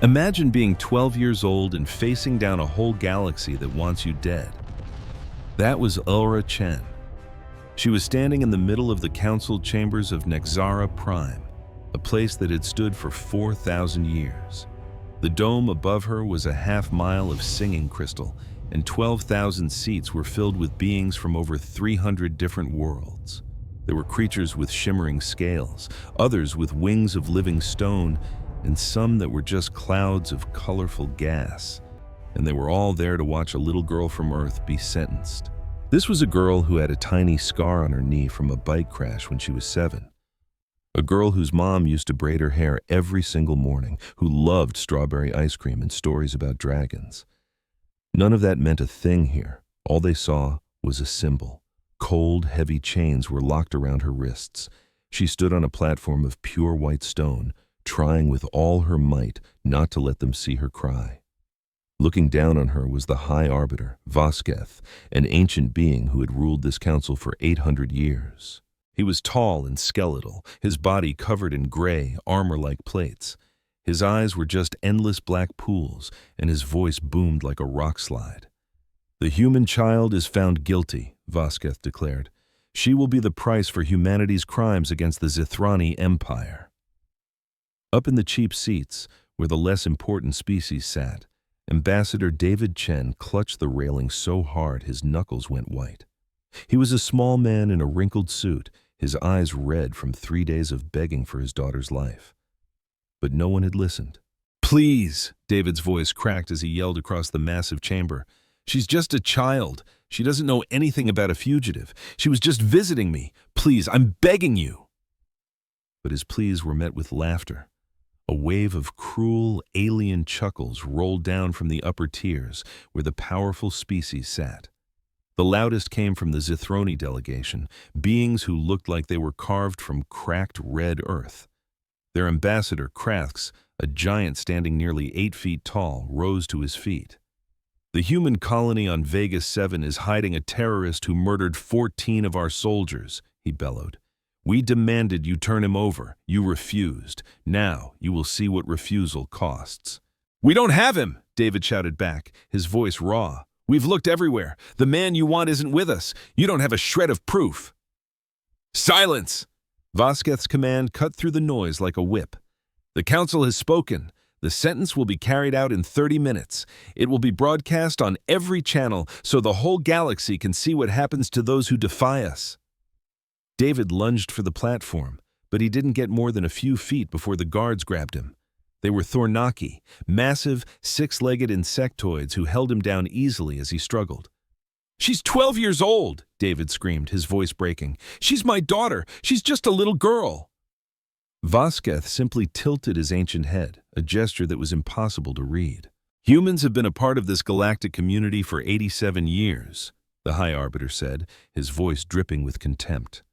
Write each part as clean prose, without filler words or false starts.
Imagine being 12 years old and facing down a whole galaxy that wants you dead. That was Ulra Chen. She was standing in the middle of the council chambers of Nexara Prime, a place that had stood for 4,000 years. The dome above her was a half-mile of singing crystal, and 12,000 seats were filled with beings from over 300 different worlds. There were creatures with shimmering scales, others with wings of living stone, and some that were just clouds of colorful gas. And they were all there to watch a little girl from Earth be sentenced. This was a girl who had a tiny scar on her knee from a bike crash when she was 7. A girl whose mom used to braid her hair every single morning, who loved strawberry ice cream and stories about dragons. None of that meant a thing here. All they saw was a symbol. Cold, heavy chains were locked around her wrists. She stood on a platform of pure white stone, trying with all her might not to let them see her cry. Looking down on her was the High Arbiter, Vosketh, an ancient being who had ruled this council for 800 years. He was tall and skeletal, his body covered in gray, armor-like plates. His eyes were just endless black pools, and his voice boomed like a rock slide. "The human child is found guilty," Vosketh declared. "She will be the price for humanity's crimes against the Zithrani Empire." Up in the cheap seats, where the less important species sat, Ambassador David Chen clutched the railing so hard his knuckles went white. He was a small man in a wrinkled suit, his eyes red from 3 days of begging for his daughter's life. But no one had listened. "Please," David's voice cracked as he yelled across the massive chamber. "She's just a child. She doesn't know anything about a fugitive. She was just visiting me. Please, I'm begging you." But his pleas were met with laughter. A wave of cruel, alien chuckles rolled down from the upper tiers where the powerful species sat. The loudest came from the Zithroni delegation, beings who looked like they were carved from cracked red earth. Their ambassador, Krathx, a giant standing nearly 8 feet tall, rose to his feet. "The human colony on Vegas 7 is hiding a terrorist who murdered 14 of our soldiers," he bellowed. "We demanded you turn him over. You refused. Now you will see what refusal costs." "We don't have him!" David shouted back, his voice raw. "We've looked everywhere. The man you want isn't with us. You don't have a shred of proof." "Silence!" Vosketh's command cut through the noise like a whip. "The council has spoken. The sentence will be carried out in 30 minutes. It will be broadcast on every channel so the whole galaxy can see what happens to those who defy us." David lunged for the platform, but he didn't get more than a few feet before the guards grabbed him. They were Thornaki, massive, 6-legged insectoids who held him down easily as he struggled. "She's 12 years old!" David screamed, his voice breaking. "She's my daughter! She's just a little girl!" Vosketh simply tilted his ancient head, a gesture that was impossible to read. "Humans have been a part of this galactic community for 87 years, the High Arbiter said, his voice dripping with contempt.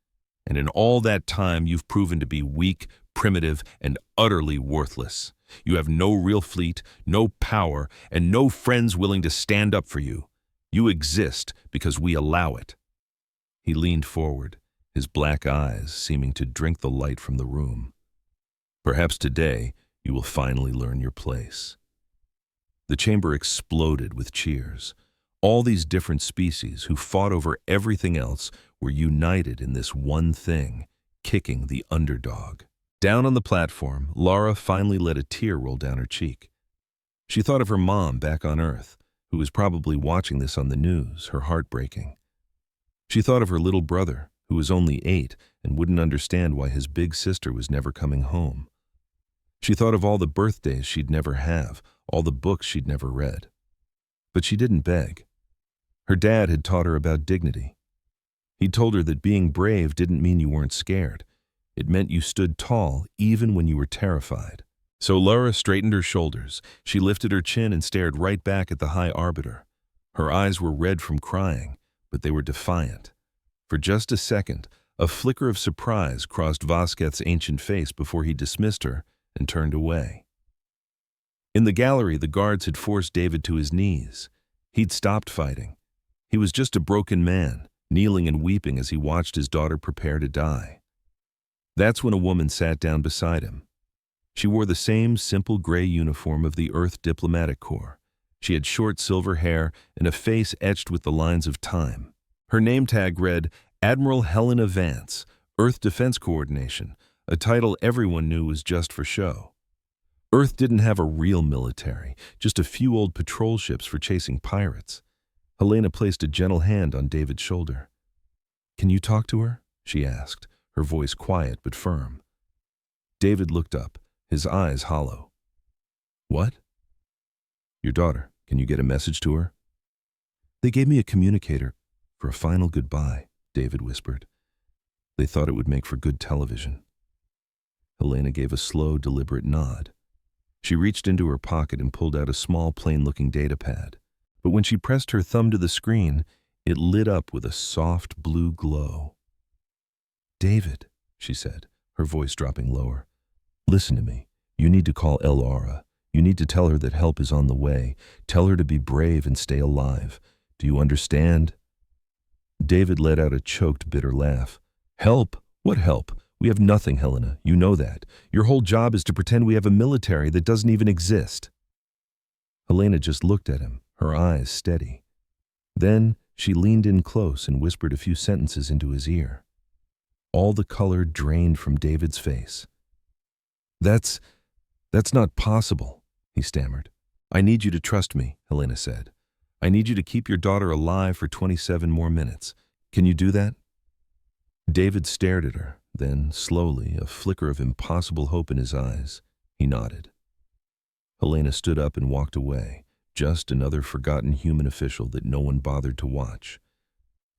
"And in all that time, you've proven to be weak, primitive, and utterly worthless. You have no real fleet, no power, and no friends willing to stand up for you. You exist because we allow it." He leaned forward, his black eyes seeming to drink the light from the room. "Perhaps today you will finally learn your place." The chamber exploded with cheers. All these different species who fought over everything else were united in this one thing, kicking the underdog. Down on the platform, Lara finally let a tear roll down her cheek. She thought of her mom back on Earth, who was probably watching this on the news, her heart breaking. She thought of her little brother, who was only 8 and wouldn't understand why his big sister was never coming home. She thought of all the birthdays she'd never have, all the books she'd never read. But she didn't beg. Her dad had taught her about dignity. He'd told her that being brave didn't mean you weren't scared. It meant you stood tall even when you were terrified. So Lara straightened her shoulders. She lifted her chin and stared right back at the High Arbiter. Her eyes were red from crying, but they were defiant. For just a second, a flicker of surprise crossed Vosketh's ancient face before he dismissed her and turned away. In the gallery, the guards had forced David to his knees. He'd stopped fighting. He was just a broken man, kneeling and weeping as he watched his daughter prepare to die. That's when a woman sat down beside him. She wore the same simple gray uniform of the Earth Diplomatic Corps. She had short silver hair and a face etched with the lines of time. Her name tag read, Admiral Helena Vance, Earth Defense Coordination, a title everyone knew was just for show. Earth didn't have a real military, just a few old patrol ships for chasing pirates. Helena placed a gentle hand on David's shoulder. "Can you talk to her?" she asked, her voice quiet but firm. David looked up, his eyes hollow. "What?" "Your daughter. Can you get a message to her?" "They gave me a communicator for a final goodbye," David whispered. "They thought it would make for good television." Helena gave a slow, deliberate nod. She reached into her pocket and pulled out a small, plain-looking data pad. But when she pressed her thumb to the screen, it lit up with a soft blue glow. "David," she said, her voice dropping lower, "listen to me. You need to call Laura. You need to tell her that help is on the way. Tell her to be brave and stay alive. Do you understand?" David let out a choked, bitter laugh. "Help? What help? We have nothing, Helena. You know that. Your whole job is to pretend we have a military that doesn't even exist." Helena just looked at him, her eyes steady. Then she leaned in close and whispered a few sentences into his ear. All the color drained from David's face. That's not possible," he stammered. "I need you to trust me," Helena said. "I need you to keep your daughter alive for 27 more minutes. Can you do that?" David stared at her, then, slowly, a flicker of impossible hope in his eyes, he nodded. Helena stood up and walked away, just another forgotten human official that no one bothered to watch.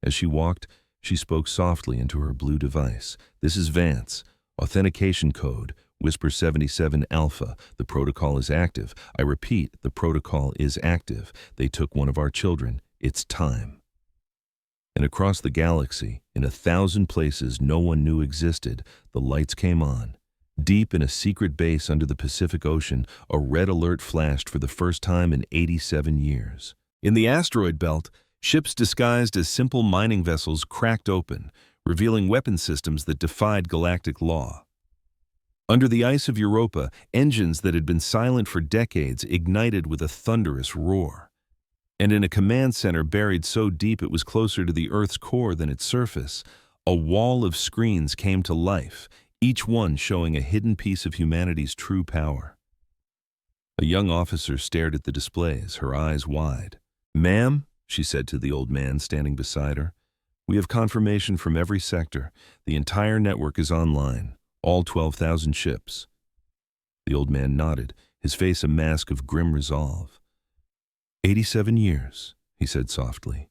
As she walked, she spoke softly into her blue device. "This is Vance. Authentication code, Whisper 77 Alpha. The protocol is active. I repeat, the protocol is active. They took one of our children. It's time." And across the galaxy, in 1,000 places no one knew existed, the lights came on. Deep in a secret base under the Pacific Ocean, a red alert flashed for the first time in 87 years. In the asteroid belt, ships disguised as simple mining vessels cracked open, revealing weapon systems that defied galactic law. Under the ice of Europa, engines that had been silent for decades ignited with a thunderous roar. And in a command center buried so deep it was closer to the Earth's core than its surface, a wall of screens came to life, each one showing a hidden piece of humanity's true power. A young officer stared at the displays, her eyes wide. "Ma'am," she said to the old man standing beside her, "we have confirmation from every sector. The entire network is online, all 12,000 ships." The old man nodded, his face a mask of grim resolve. 87 years, he said softly.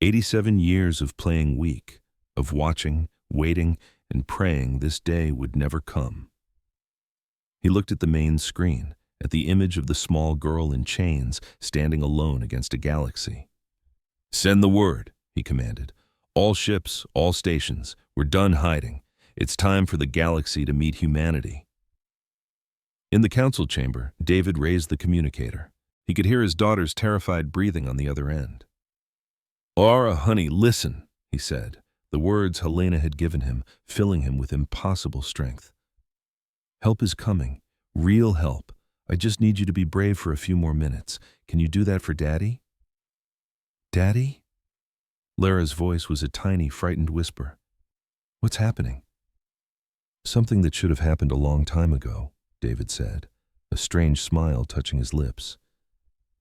87 years of playing weak, of watching, waiting, and praying this day would never come. He looked at the main screen, at the image of the small girl in chains standing alone against a galaxy. "Send the word," he commanded. "All ships, all stations, we're done hiding. It's time for the galaxy to meet humanity." In the council chamber, David raised the communicator. He could hear his daughter's terrified breathing on the other end. "Laura, honey, listen," he said, the words Helena had given him, filling him with impossible strength. "Help is coming, real help. I just need you to be brave for a few more minutes. Can you do that for Daddy?" "Daddy?" Lara's voice was a tiny, frightened whisper. "What's happening?" "Something that should have happened a long time ago," David said, a strange smile touching his lips.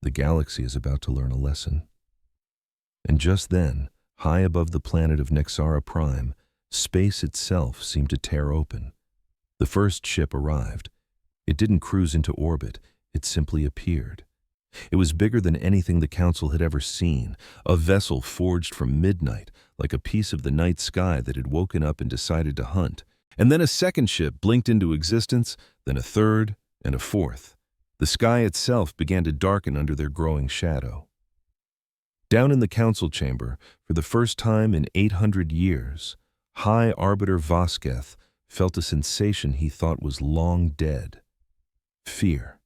"The galaxy is about to learn a lesson." And just then, high above the planet of Nexara Prime, space itself seemed to tear open. The first ship arrived. It didn't cruise into orbit, it simply appeared. It was bigger than anything the Council had ever seen, a vessel forged from midnight, like a piece of the night sky that had woken up and decided to hunt. And then a second ship blinked into existence, then a third, and a fourth. The sky itself began to darken under their growing shadow. Down in the council chamber, for the first time in 800 years, High Arbiter Vasquez felt a sensation he thought was long dead. Fear.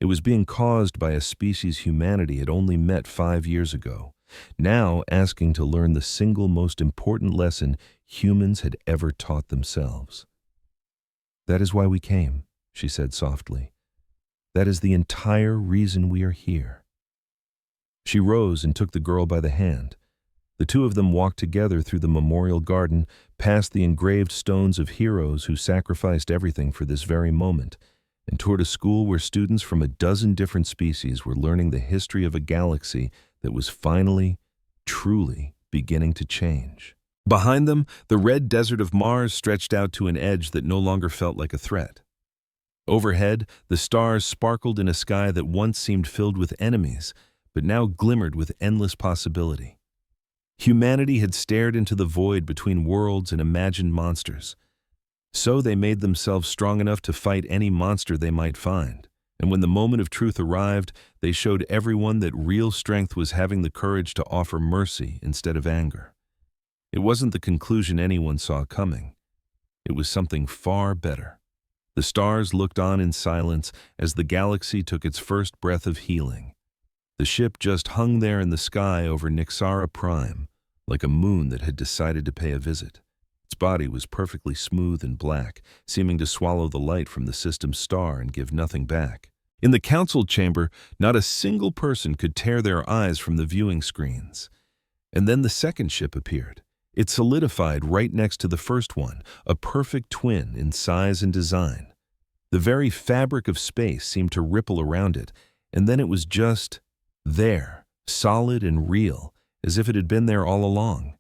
It was being caused by a species humanity had only met 5 years ago, now asking to learn the single most important lesson humans had ever taught themselves. "That is why we came," she said softly. "That is the entire reason we are here." She rose and took the girl by the hand. The two of them walked together through the memorial garden, past the engraved stones of heroes who sacrificed everything for this very moment, and toward a school where students from a dozen different species were learning the history of a galaxy that was finally, truly beginning to change. Behind them, the red desert of Mars stretched out to an edge that no longer felt like a threat. Overhead, the stars sparkled in a sky that once seemed filled with enemies, but now glimmered with endless possibility. Humanity had stared into the void between worlds and imagined monsters. So they made themselves strong enough to fight any monster they might find. And when the moment of truth arrived, they showed everyone that real strength was having the courage to offer mercy instead of anger. It wasn't the conclusion anyone saw coming. It was something far better. The stars looked on in silence as the galaxy took its first breath of healing. The ship just hung there in the sky over Nixara Prime, like a moon that had decided to pay a visit. Its body was perfectly smooth and black, seeming to swallow the light from the system's star and give nothing back. In the council chamber, not a single person could tear their eyes from the viewing screens. And then the second ship appeared. It solidified right next to the first one, a perfect twin in size and design. The very fabric of space seemed to ripple around it, and then it was just there, solid and real, as if it had been there all along.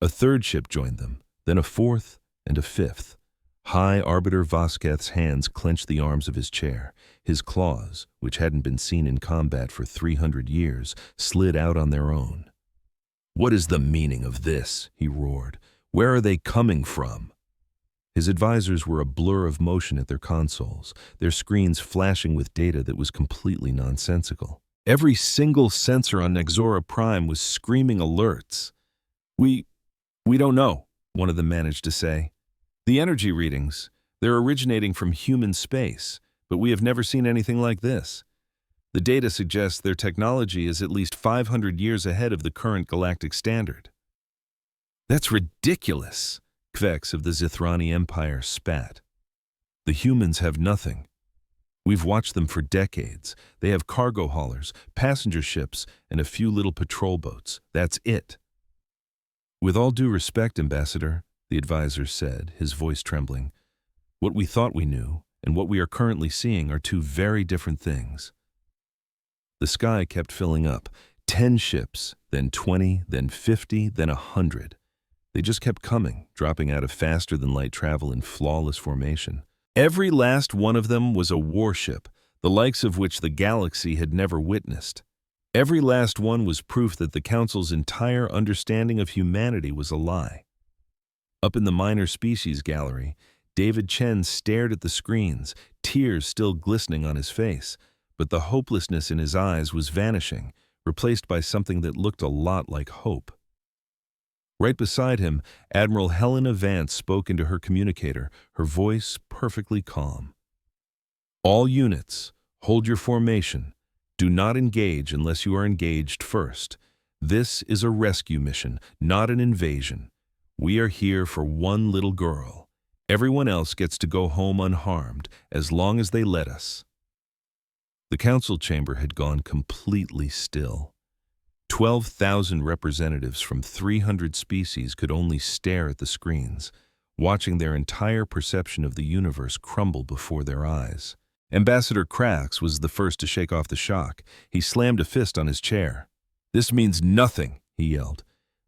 A third ship joined them, then a fourth and a fifth. High Arbiter Vasquez's hands clenched the arms of his chair. His claws, which hadn't been seen in combat for 300 years, slid out on their own. "What is the meaning of this?" he roared. "Where are they coming from?" His advisors were a blur of motion at their consoles, their screens flashing with data that was completely nonsensical. Every single sensor on Nexora Prime was screaming alerts. We don't know," one of them managed to say. "The energy readings, they're originating from human space, but we have never seen anything like this. The data suggests their technology is at least 500 years ahead of the current galactic standard." "That's ridiculous," Kvex of the Zithrani Empire spat. "The humans have nothing. We've watched them for decades. They have cargo haulers, passenger ships, and a few little patrol boats. That's it." "With all due respect, Ambassador," the advisor said, his voice trembling, "what we thought we knew and what we are currently seeing are two very different things." The sky kept filling up. 10 ships, then 20, then 50, then 100. They just kept coming, dropping out of faster-than-light travel in flawless formation. Every last one of them was a warship, the likes of which the galaxy had never witnessed. Every last one was proof that the Council's entire understanding of humanity was a lie. Up in the minor species gallery, David Chen stared at the screens, tears still glistening on his face, but the hopelessness in his eyes was vanishing, replaced by something that looked a lot like hope. Right beside him, Admiral Helena Vance spoke into her communicator, her voice perfectly calm. "All units, hold your formation. Do not engage unless you are engaged first. This is a rescue mission, not an invasion. We are here for one little girl. Everyone else gets to go home unharmed, as long as they let us." The council chamber had gone completely still. 12,000 representatives from 300 species could only stare at the screens, watching their entire perception of the universe crumble before their eyes. Ambassador Krax was the first to shake off the shock. He slammed a fist on his chair. "This means nothing," he yelled.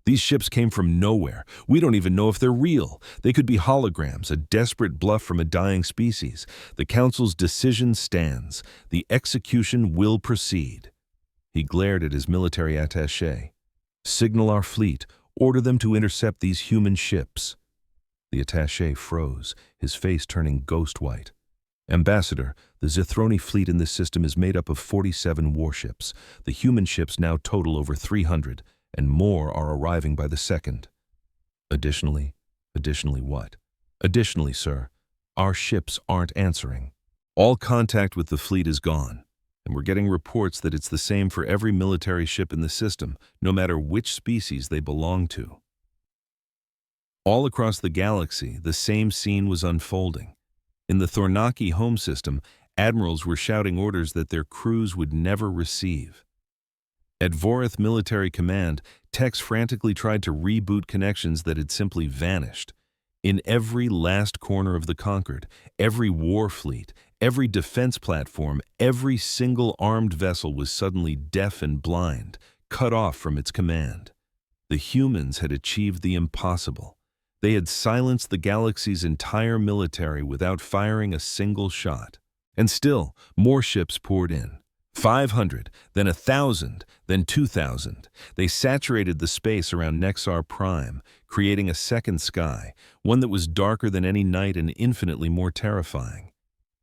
"These ships came from nowhere. We don't even know if they're real. They could be holograms, a desperate bluff from a dying species. The Council's decision stands. The execution will proceed." He glared at his military attaché. "Signal our fleet. Order them to intercept these human ships." The attaché froze, his face turning ghost white. "Ambassador, the Zithroni fleet in this system is made up of 47 warships. The human ships now total over 300, and more are arriving by the second." Additionally what? "Additionally, sir, our ships aren't answering. All contact with the fleet is gone, and we're getting reports that it's the same for every military ship in the system, no matter which species they belong to." All across the galaxy, the same scene was unfolding. In the Thornaki home system, admirals were shouting orders that their crews would never receive. At Vorith Military Command, techs frantically tried to reboot connections that had simply vanished. In every last corner of the Conquered, every war fleet, every defense platform, every single armed vessel was suddenly deaf and blind, cut off from its command. The humans had achieved the impossible. They had silenced the galaxy's entire military without firing a single shot. And still, more ships poured in. 500, then 1,000, then 2,000. They saturated the space around Nexar Prime, creating a second sky, one that was darker than any night and infinitely more terrifying.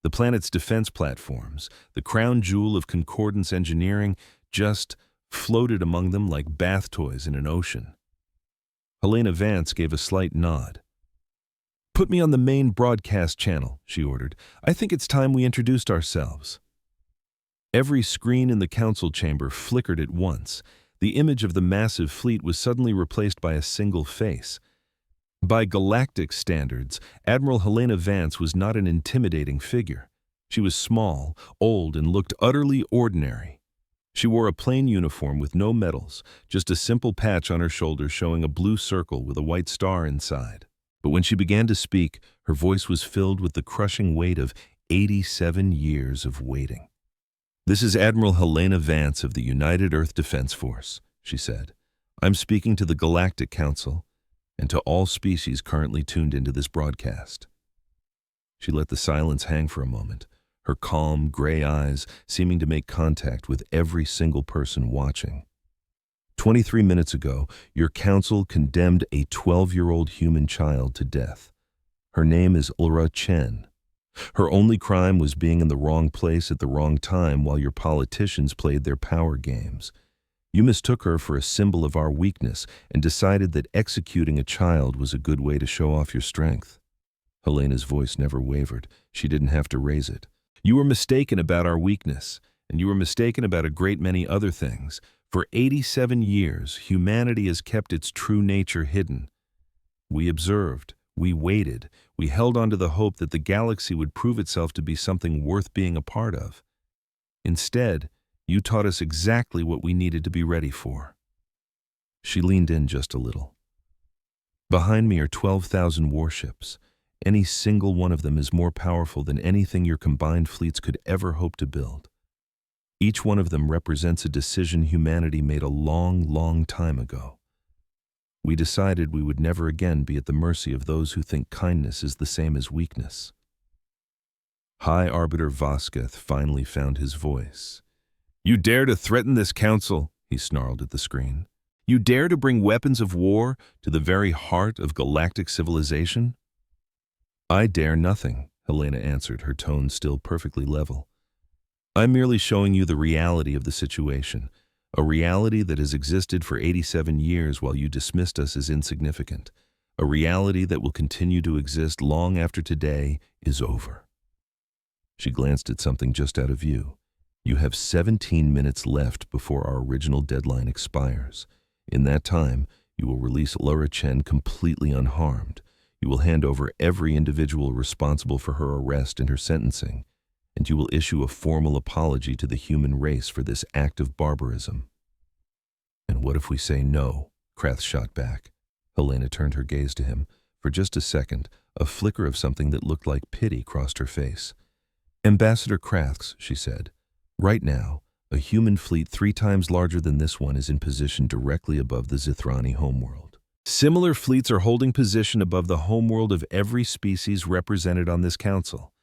The planet's defense platforms, the crown jewel of Concordance engineering, just floated among them like bath toys in an ocean. Helena Vance gave a slight nod. "Put me on the main broadcast channel," she ordered. "I think it's time we introduced ourselves." Every screen in the council chamber flickered at once. The image of the massive fleet was suddenly replaced by a single face. By Galactic standards, Admiral Helena Vance was not an intimidating figure. She was small, old, and looked utterly ordinary. She wore a plain uniform with no medals, just a simple patch on her shoulder showing a blue circle with a white star inside. But when she began to speak, her voice was filled with the crushing weight of 87 years of waiting. "This is Admiral Helena Vance of the United Earth Defense Force," she said. "I'm speaking to the Galactic Council and to all species currently tuned into this broadcast." She let the silence hang for a moment, her calm, gray eyes seeming to make contact with every single person watching. 23 minutes ago, your council condemned a 12-year-old human child to death. Her name is Ulra Chen. Her only crime was being in the wrong place at the wrong time while your politicians played their power games. You mistook her for a symbol of our weakness and decided that executing a child was a good way to show off your strength. Helena's voice never wavered. She didn't have to raise it. "You were mistaken about our weakness, and you were mistaken about a great many other things. For 87 years, humanity has kept its true nature hidden. We observed. We waited. We held on to the hope that the galaxy would prove itself to be something worth being a part of. Instead, you taught us exactly what we needed to be ready for." She leaned in just a little. "Behind me are 12,000 warships. Any single one of them is more powerful than anything your combined fleets could ever hope to build. Each one of them represents a decision humanity made a long, long time ago. We decided we would never again be at the mercy of those who think kindness is the same as weakness." High Arbiter Vosketh finally found his voice. "You dare to threaten this council," he snarled at the screen. "You dare to bring weapons of war to the very heart of galactic civilization?" "I dare nothing," Helena answered, her tone still perfectly level. "I'm merely showing you the reality of the situation. A reality that has existed for 87 years while you dismissed us as insignificant. A reality that will continue to exist long after today is over." She glanced at something just out of view. "You have 17 minutes left before our original deadline expires. In that time, you will release Laura Chen completely unharmed. You will hand over every individual responsible for her arrest and her sentencing. And you will issue a formal apology to the human race for this act of barbarism." "And what if we say no?" Krath shot back. Helena turned her gaze to him. For just a second, a flicker of something that looked like pity crossed her face. "Ambassador Kraths," she said, "right now, a human fleet 3 times larger than this one is in position directly above the Zithrani homeworld. Similar fleets are holding position above the homeworld of every species represented on this council.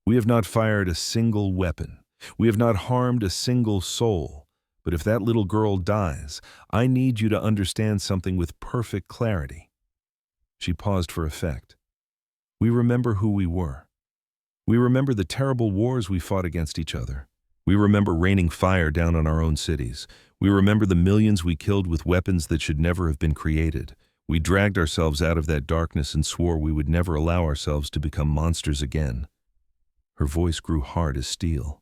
We have not fired a single weapon. We have not harmed a single soul. But if that little girl dies, I need you to understand something with perfect clarity." She paused for effect. "We remember who we were. We remember the terrible wars we fought against each other. We remember raining fire down on our own cities. We remember the millions we killed with weapons that should never have been created. We dragged ourselves out of that darkness and swore we would never allow ourselves to become monsters again." Her voice grew hard as steel.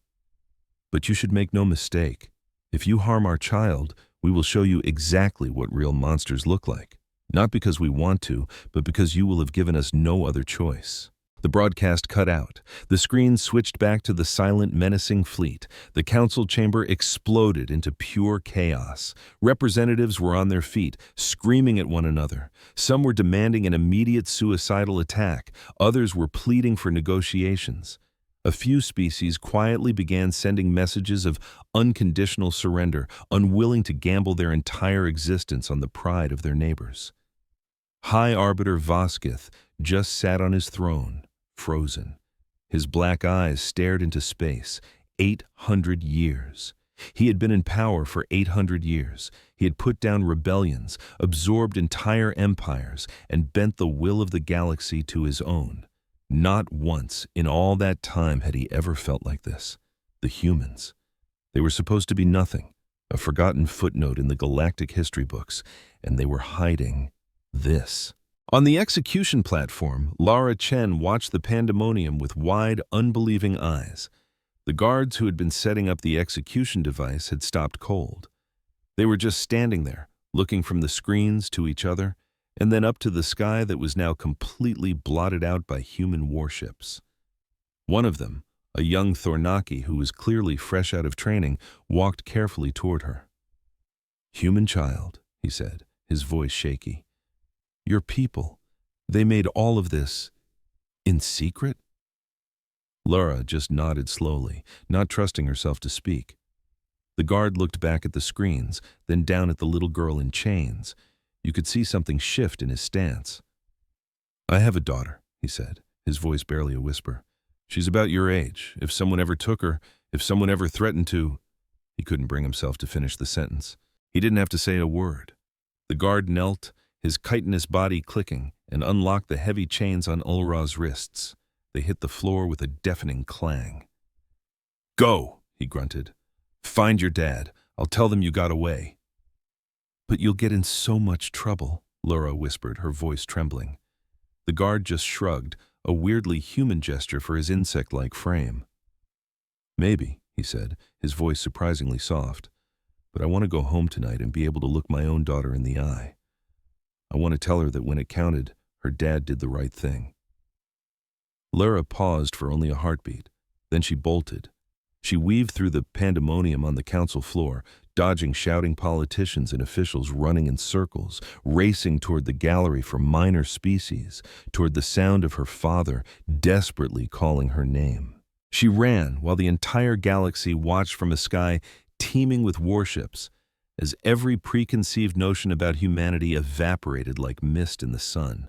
"But you should make no mistake. If you harm our child, we will show you exactly what real monsters look like. Not because we want to, but because you will have given us no other choice. The broadcast cut out. The screen switched back to the silent, menacing fleet. The council chamber exploded into pure chaos. Representatives were on their feet, screaming at one another. Some were demanding an immediate suicidal attack. Others were pleading for negotiations. A few species quietly began sending messages of unconditional surrender, unwilling to gamble their entire existence on the pride of their neighbors. High Arbiter Voskith just sat on his throne, frozen. His black eyes stared into space. 800 years. He had been in power for 800 years. He had put down rebellions, absorbed entire empires, and bent the will of the galaxy to his own. Not once in all that time had he ever felt like this. The humans. They were supposed to be nothing, a forgotten footnote in the galactic history books, and they were hiding this. On the execution platform, Lara Chen watched the pandemonium with wide, unbelieving eyes. The guards who had been setting up the execution device had stopped cold. They were just standing there, looking from the screens to each other, and then up to the sky that was now completely blotted out by human warships. One of them, a young Thornaki who was clearly fresh out of training, walked carefully toward her. "Human child," he said, his voice shaky. "Your people, they made all of this in secret?" Lara just nodded slowly, not trusting herself to speak. The guard looked back at the screens, then down at the little girl in chains. You could see something shift in his stance. "I have a daughter," he said, his voice barely a whisper. "She's about your age. If someone ever took her, if someone ever threatened to—" He couldn't bring himself to finish the sentence. He didn't have to say a word. The guard knelt, his chitinous body clicking, and unlocked the heavy chains on Ulra's wrists. They hit the floor with a deafening clang. "Go," he grunted. "Find your dad. I'll tell them you got away." "But you'll get in so much trouble," Lara whispered, her voice trembling. The guard just shrugged, a weirdly human gesture for his insect-like frame. "Maybe," he said, his voice surprisingly soft. "But I want to go home tonight and be able to look my own daughter in the eye. I want to tell her that when it counted, her dad did the right thing." Lara paused for only a heartbeat. Then she bolted. She weaved through the pandemonium on the council floor, dodging shouting politicians and officials running in circles, racing toward the gallery for minor species, toward the sound of her father desperately calling her name. She ran while the entire galaxy watched from a sky teeming with warships, as every preconceived notion about humanity evaporated like mist in the sun.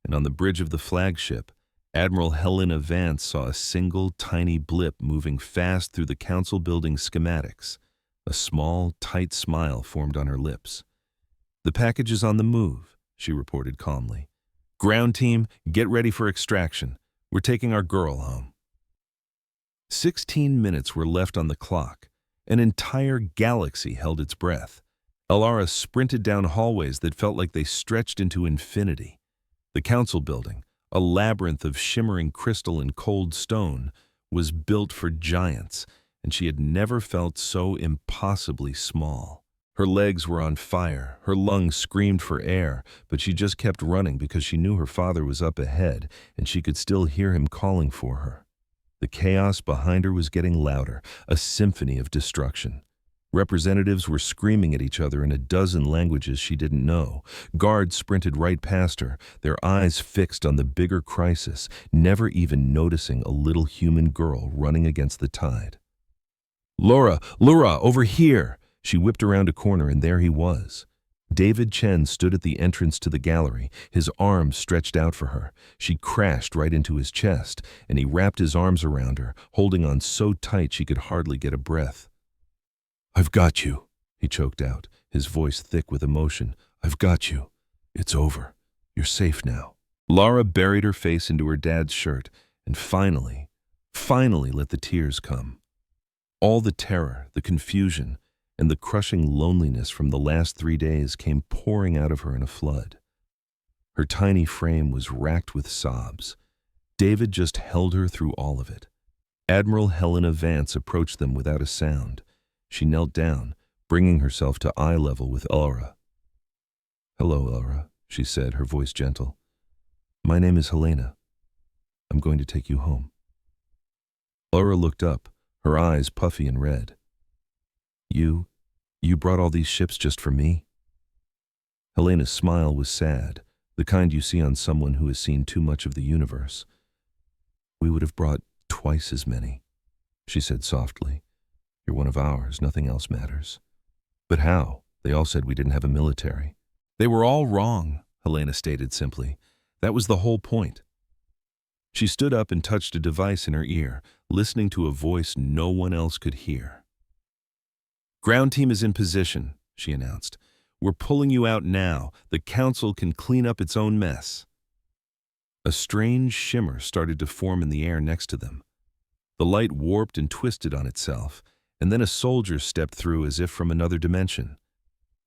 And on the bridge of the flagship, Admiral Helena Vance saw a single tiny blip moving fast through the council building's schematics. A small, tight smile formed on her lips. "The package is on the move," she reported calmly. "Ground team, get ready for extraction. We're taking our girl home." 16 minutes were left on the clock. An entire galaxy held its breath. Alara sprinted down hallways that felt like they stretched into infinity. The council building, a labyrinth of shimmering crystal and cold stone, was built for giants, and she had never felt so impossibly small. Her legs were on fire, her lungs screamed for air, but she just kept running because she knew her father was up ahead, and she could still hear him calling for her. The chaos behind her was getting louder, a symphony of destruction. Representatives were screaming at each other in a dozen languages she didn't know. Guards sprinted right past her, their eyes fixed on the bigger crisis, never even noticing a little human girl running against the tide. "Laura, over here!" She whipped around a corner, and there he was. David Chen stood at the entrance to the gallery, his arms stretched out for her. She crashed right into his chest, and he wrapped his arms around her, holding on so tight she could hardly get a breath. "I've got you," he choked out, his voice thick with emotion. "I've got you. It's over. You're safe now." Lara buried her face into her dad's shirt, and finally let the tears come. All the terror, the confusion, and the crushing loneliness from the last 3 days came pouring out of her in a flood. Her tiny frame was racked with sobs. David just held her through all of it. Admiral Helena Vance approached them without a sound. She knelt down, bringing herself to eye level with Ulra. "Hello, Ulra," she said, her voice gentle. "My name is Helena." I'm going to take you home. Laura looked up, her eyes puffy and red. You brought all these ships just for me? Helena's smile was sad, the kind you see on someone who has seen too much of the universe. We would have brought twice as many, she said softly. You're one of ours, nothing else matters. But how? They all said we didn't have a military. They were all wrong, Helena stated simply. That was the whole point. She stood up and touched a device in her ear, listening to a voice no one else could hear. Ground team is in position, she announced. We're pulling you out now. The council can clean up its own mess. A strange shimmer started to form in the air next to them. The light warped and twisted on itself, and then a soldier stepped through as if from another dimension.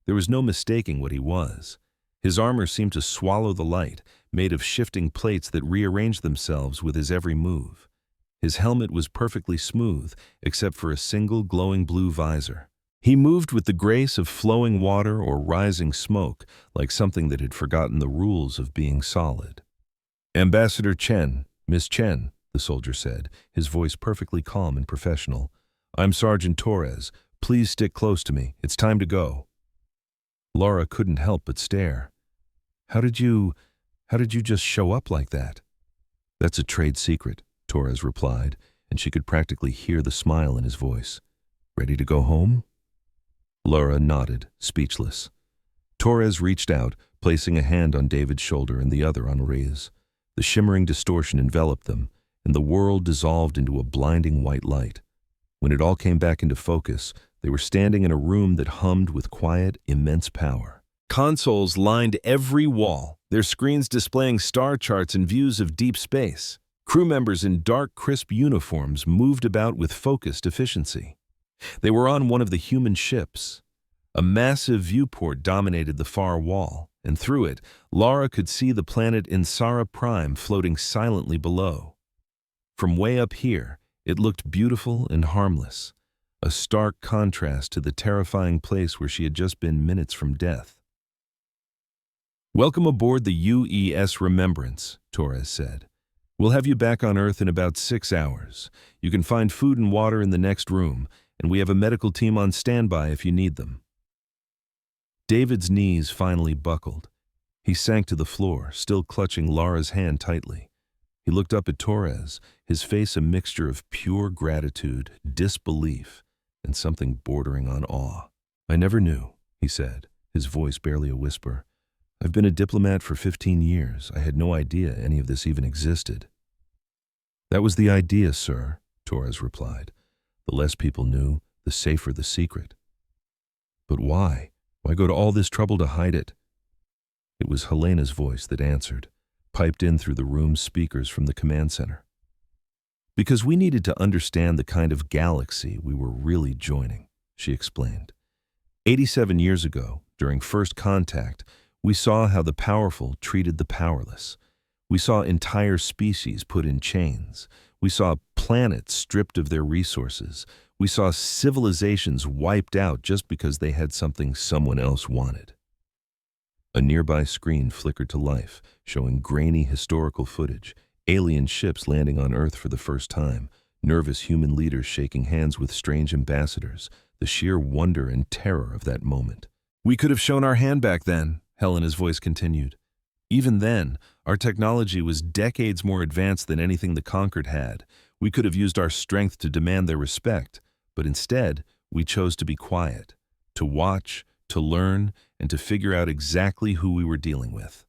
There was no mistaking what he was. His armor seemed to swallow the light, made of shifting plates that rearranged themselves with his every move. His helmet was perfectly smooth, except for a single glowing blue visor. He moved with the grace of flowing water or rising smoke, like something that had forgotten the rules of being solid. Ambassador Chen, Miss Chen, the soldier said, his voice perfectly calm and professional. I'm Sergeant Torres. Please stick close to me. It's time to go. Laura couldn't help but stare. How did you just show up like that? That's a trade secret, Torres replied, and she could practically hear the smile in his voice. Ready to go home? Laura nodded, speechless. Torres reached out, placing a hand on David's shoulder and the other on Maria's. The shimmering distortion enveloped them, and the world dissolved into a blinding white light. When it all came back into focus, they were standing in a room that hummed with quiet, immense power. Consoles lined every wall, their screens displaying star charts and views of deep space. Crew members in dark, crisp uniforms moved about with focused efficiency. They were on one of the human ships. A massive viewport dominated the far wall, and through it, Laura could see the planet Insara Prime floating silently below. From way up here, it looked beautiful and harmless, a stark contrast to the terrifying place where she had just been minutes from death. Welcome aboard the UES Remembrance, Torres said. We'll have you back on Earth in about 6 hours. You can find food and water in the next room, and we have a medical team on standby if you need them. David's knees finally buckled. He sank to the floor, still clutching Laura's hand tightly. He looked up at Torres, his face a mixture of pure gratitude, disbelief, and something bordering on awe. I never knew, he said, his voice barely a whisper. I've been a diplomat for 15 years. I had no idea any of this even existed. That was the idea, sir, Torres replied. The less people knew, the safer the secret. But why? Why go to all this trouble to hide it? It was Helena's voice that answered, piped in through the room's speakers from the command center. Because we needed to understand the kind of galaxy we were really joining, she explained. 87 years ago, during first contact, we saw how the powerful treated the powerless. We saw entire species put in chains. We saw planets stripped of their resources. We saw civilizations wiped out just because they had something someone else wanted. A nearby screen flickered to life, showing grainy historical footage, alien ships landing on Earth for the first time, nervous human leaders shaking hands with strange ambassadors, the sheer wonder and terror of that moment. We could have shown our hand back then, Helena's voice continued. Even then, our technology was decades more advanced than anything the Conquered had. We could have used our strength to demand their respect, but instead, we chose to be quiet, to watch, to learn, and to figure out exactly who we were dealing with.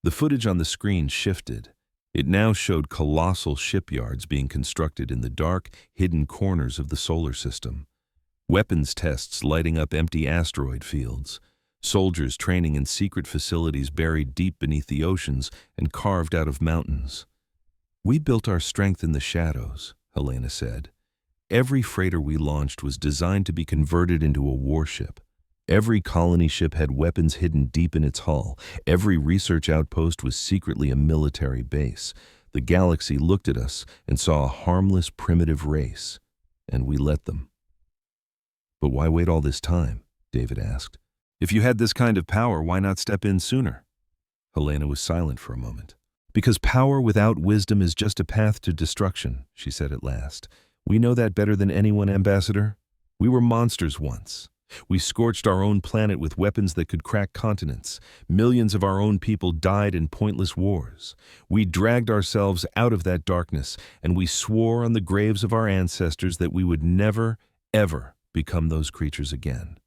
The footage on the screen shifted. It now showed colossal shipyards being constructed in the dark, hidden corners of the solar system. Weapons tests lighting up empty asteroid fields. Soldiers training in secret facilities buried deep beneath the oceans and carved out of mountains. We built our strength in the shadows, Helena said. Every freighter we launched was designed to be converted into a warship. Every colony ship had weapons hidden deep in its hull. Every research outpost was secretly a military base. The galaxy looked at us and saw a harmless, primitive race, and we let them. But why wait all this time? David asked. If you had this kind of power, why not step in sooner? Helena was silent for a moment. Because power without wisdom is just a path to destruction, she said at last. We know that better than anyone, Ambassador. We were monsters once. We scorched our own planet with weapons that could crack continents. Millions of our own people died in pointless wars. We dragged ourselves out of that darkness, and we swore on the graves of our ancestors that we would never, ever become those creatures again.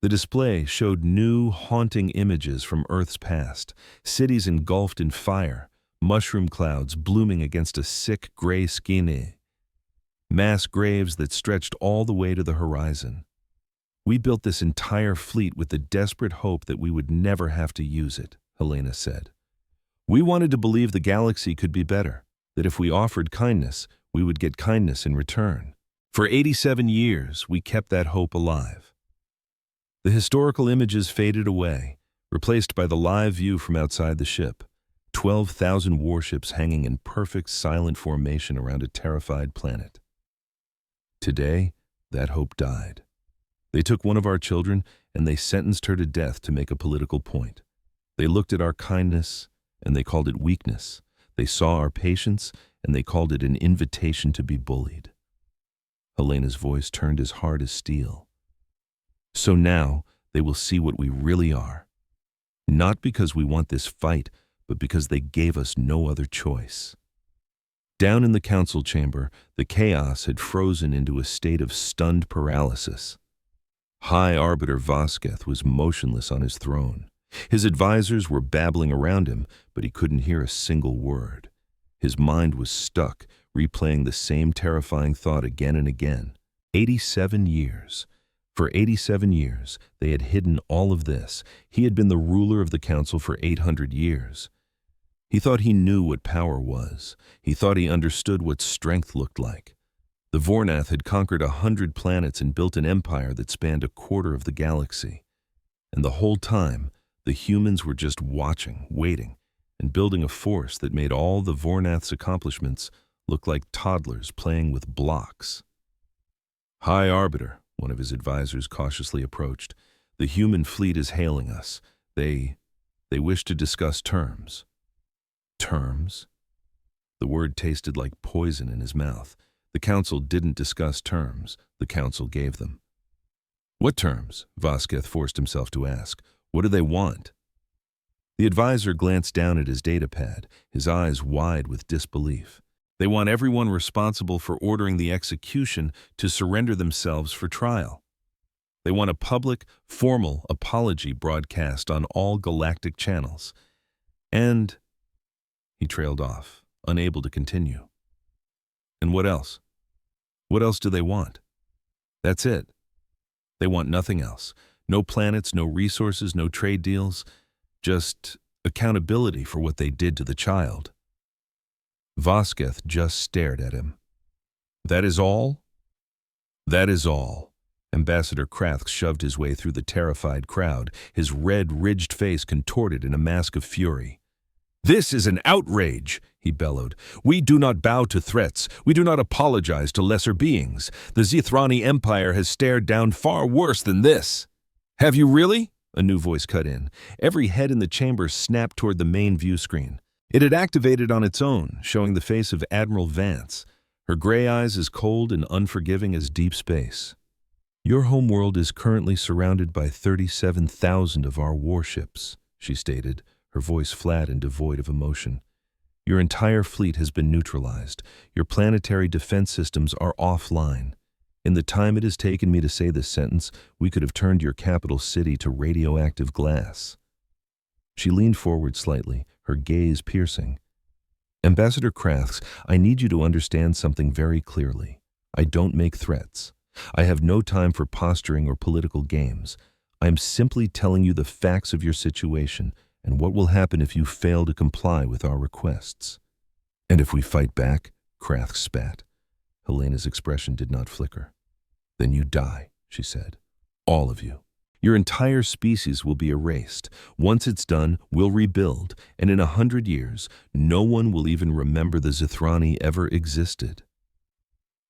The display showed new, haunting images from Earth's past, cities engulfed in fire, mushroom clouds blooming against a sick gray sky, mass graves that stretched all the way to the horizon. We built this entire fleet with the desperate hope that we would never have to use it, Helena said. We wanted to believe the galaxy could be better, that if we offered kindness, we would get kindness in return. For 87 years, we kept that hope alive. The historical images faded away, replaced by the live view from outside the ship. 12,000 warships hanging in perfect silent formation around a terrified planet. Today, that hope died. They took one of our children and they sentenced her to death to make a political point. They looked at our kindness and they called it weakness. They saw our patience and they called it an invitation to be bullied. Helena's voice turned as hard as steel. So now they will see what we really are. Not because we want this fight, but because they gave us no other choice. Down in the council chamber, the chaos had frozen into a state of stunned paralysis. High Arbiter Vasquez was motionless on his throne. His advisors were babbling around him, but he couldn't hear a single word. His mind was stuck, replaying the same terrifying thought again and again. 87 years. For 87 years, they had hidden all of this. He had been the ruler of the council for 800 years. He thought he knew what power was. He thought he understood what strength looked like. The Vornath had conquered 100 planets and built an empire that spanned a quarter of the galaxy. And the whole time, the humans were just watching, waiting, and building a force that made all the Vornath's accomplishments look like toddlers playing with blocks. High Arbiter, one of his advisors cautiously approached. The human fleet is hailing us. They wish to discuss terms. Terms? The word tasted like poison in his mouth. The council didn't discuss terms. The council gave them. What terms? Vasquez forced himself to ask. What do they want? The advisor glanced down at his datapad, his eyes wide with disbelief. They want everyone responsible for ordering the execution to surrender themselves for trial. They want a public, formal apology broadcast on all galactic channels. And he trailed off, unable to continue. And what else? What else do they want? That's it. They want nothing else. No planets, no resources, no trade deals. Just accountability for what they did to the child. Vasquez just stared at him. That is all? That is all. Ambassador Krath shoved his way through the terrified crowd, his red, ridged face contorted in a mask of fury. This is an outrage, he bellowed. We do not bow to threats. We do not apologize to lesser beings. The Zithrani Empire has stared down far worse than this. Have you really? A new voice cut in. Every head in the chamber snapped toward the main view screen. It had activated on its own, showing the face of Admiral Vance, her gray eyes as cold and unforgiving as deep space. Your homeworld is currently surrounded by 37,000 of our warships, she stated, her voice flat and devoid of emotion. Your entire fleet has been neutralized. Your planetary defense systems are offline. In the time it has taken me to say this sentence, we could have turned your capital city to radioactive glass. She leaned forward slightly, her gaze piercing. Ambassador Kraths, I need you to understand something very clearly. I don't make threats. I have no time for posturing or political games. I am simply telling you the facts of your situation and what will happen if you fail to comply with our requests. And if we fight back? Kraths spat. Helena's expression did not flicker. Then you die, she said. All of you. Your entire species will be erased. Once it's done, we'll rebuild, and in 100 years, no one will even remember the Zithrani ever existed.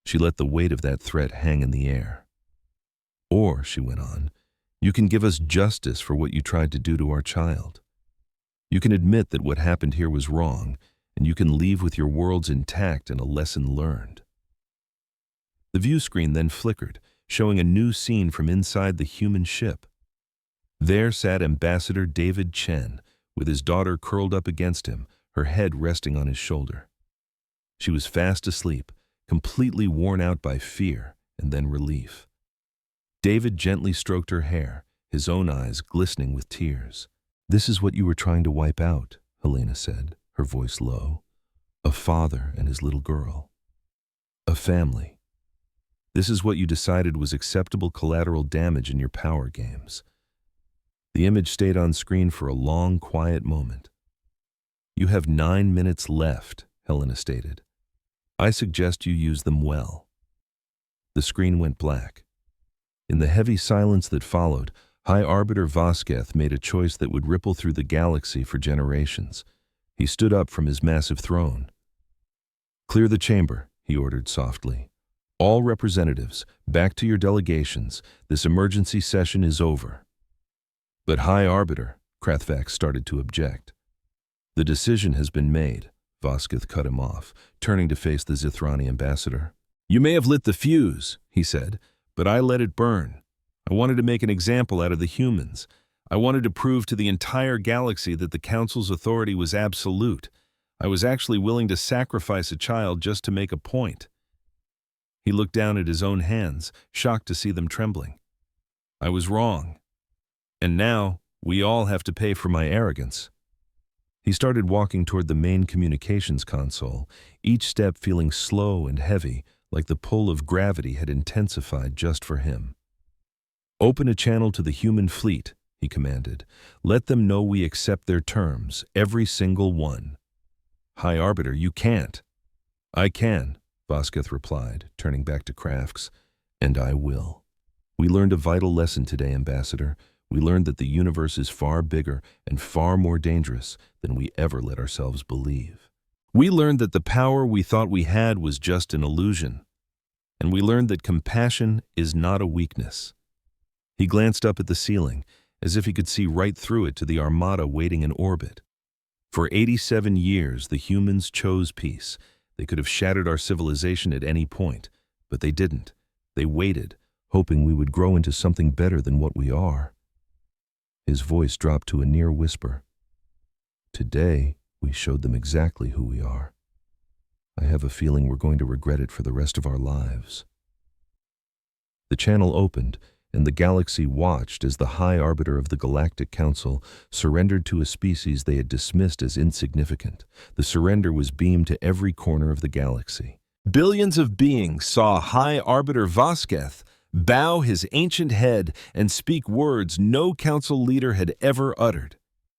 She let the weight of that threat hang in the air. Or, she went on, you can give us justice for what you tried to do to our child. You can admit that what happened here was wrong, and you can leave with your worlds intact and a lesson learned. The view screen then flickered, showing a new scene from inside the human ship. There sat Ambassador David Chen, with his daughter curled up against him, her head resting on his shoulder. She was fast asleep, completely worn out by fear and then relief. David gently stroked her hair, his own eyes glistening with tears. "This is what you were trying to wipe out," Helena said, her voice low. "A father and his little girl. A family. This is what you decided was acceptable collateral damage in your power games." The image stayed on screen for a long, quiet moment. "You have 9 minutes left," Helena stated. "I suggest you use them well." The screen went black. In the heavy silence that followed, High Arbiter Vasquez made a choice that would ripple through the galaxy for generations. He stood up from his massive throne. "Clear the chamber," he ordered softly. "All representatives, back to your delegations. This emergency session is over." "But High Arbiter," Krathvac started to object. "The decision has been made," Vasquez cut him off, turning to face the Zithrani ambassador. "You may have lit the fuse," he said, "but I let it burn. I wanted to make an example out of the humans. I wanted to prove to the entire galaxy that the Council's authority was absolute. I was actually willing to sacrifice a child just to make a point." He looked down at his own hands, shocked to see them trembling. "I was wrong. And now, we all have to pay for my arrogance." He started walking toward the main communications console, each step feeling slow and heavy, like the pull of gravity had intensified just for him. "Open a channel to the human fleet," he commanded. "Let them know we accept their terms, every single one." "High Arbiter, you can't." "I can," Vasquez replied, turning back to Crafts. "And I will. We learned a vital lesson today, Ambassador. We learned that the universe is far bigger and far more dangerous than we ever let ourselves believe. We learned that the power we thought we had was just an illusion. And we learned that compassion is not a weakness." He glanced up at the ceiling, as if he could see right through it to the armada waiting in orbit. "For 87 years, the humans chose peace. They could have shattered our civilization at any point, but they didn't. They waited, hoping we would grow into something better than what we are." His voice dropped to a near whisper. "Today, we showed them exactly who we are. I have a feeling we're going to regret it for the rest of our lives." The channel opened, and the galaxy watched as the High Arbiter of the Galactic Council surrendered to a species they had dismissed as insignificant. The surrender was beamed to every corner of the galaxy. Billions of beings saw High Arbiter Vasquez bow his ancient head and speak words no council leader had ever uttered.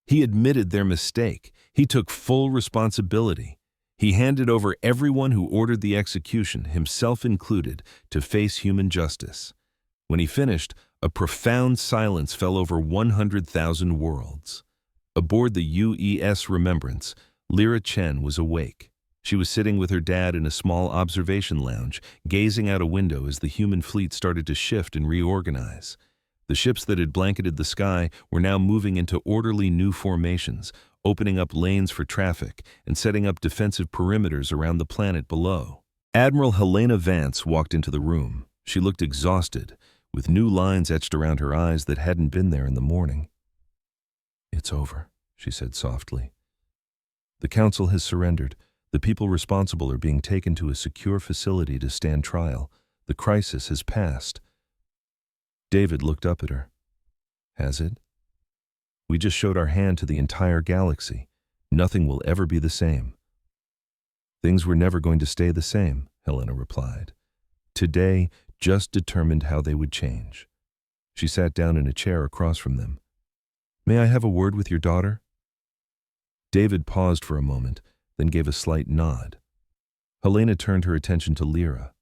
He admitted their mistake. He took full responsibility. He handed over everyone who ordered the execution, himself included, to face human justice. When he finished, a profound silence fell over 100,000 worlds. Aboard the UES Remembrance, Lyra Chen was awake. She was sitting with her dad in a small observation lounge, gazing out a window as the human fleet started to shift and reorganize. The ships that had blanketed the sky were now moving into orderly new formations, opening up lanes for traffic and setting up defensive perimeters around the planet below. Admiral Helena Vance walked into the room. She looked exhausted, with new lines etched around her eyes that hadn't been there in the morning. "It's over," she said softly. "The Council has surrendered. The people responsible are being taken to a secure facility to stand trial. The crisis has passed." David looked up at her. "Has it? We just showed our hand to the entire galaxy. Nothing will ever be the same." "Things were never going to stay the same," Helena replied. "Today just determined how they would change." She sat down in a chair across from them. "May I have a word with your daughter?" David paused for a moment, then gave a slight nod. Helena turned her attention to Lyra.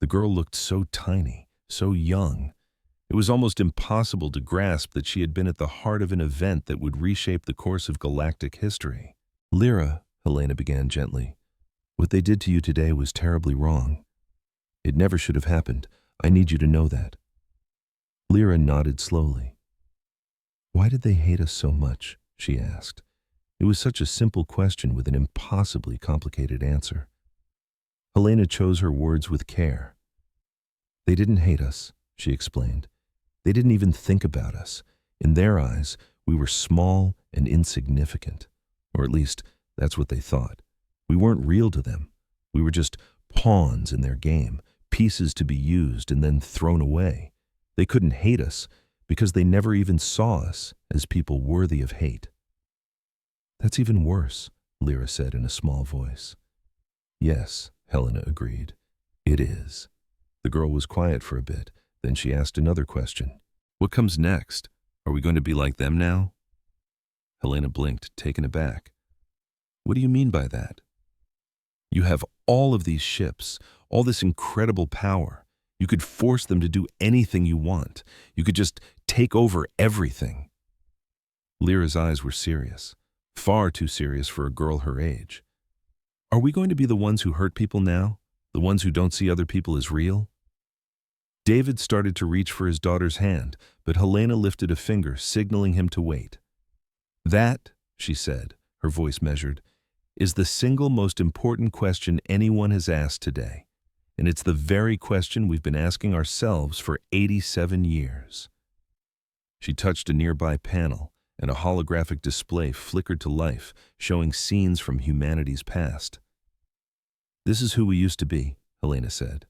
The girl looked so tiny, so young. It was almost impossible to grasp that she had been at the heart of an event that would reshape the course of galactic history. "Lyra," Helena began gently, "what they did to you today was terribly wrong. It never should have happened. I need you to know that." Lyra nodded slowly. "Why did they hate us so much?" she asked. It was such a simple question with an impossibly complicated answer. Helena chose her words with care. They didn't hate us, she explained. They didn't even think about us. In their eyes, we were small and insignificant. Or at least, that's what they thought. We weren't real to them. We were just pawns in their game, pieces to be used and then thrown away. They couldn't hate us because they never even saw us as people worthy of hate. That's even worse, Lyra said in a small voice. Yes, Helena agreed. It is. The girl was quiet for a bit. Then she asked another question. What comes next? Are we going to be like them now? Helena blinked, taken aback. What do you mean by that? You have all of these ships, all this incredible power. You could force them to do anything you want. You could just take over everything. Lyra's eyes were serious, far too serious for a girl her age. Are we going to be the ones who hurt people now? The ones who don't see other people as real? David started to reach for his daughter's hand, but Helena lifted a finger, signaling him to wait. That, she said, her voice measured, is the single most important question anyone has asked today. And it's the very question we've been asking ourselves for 87 years. She touched a nearby panel, and a holographic display flickered to life, showing scenes from humanity's past. This is who we used to be, Helena said.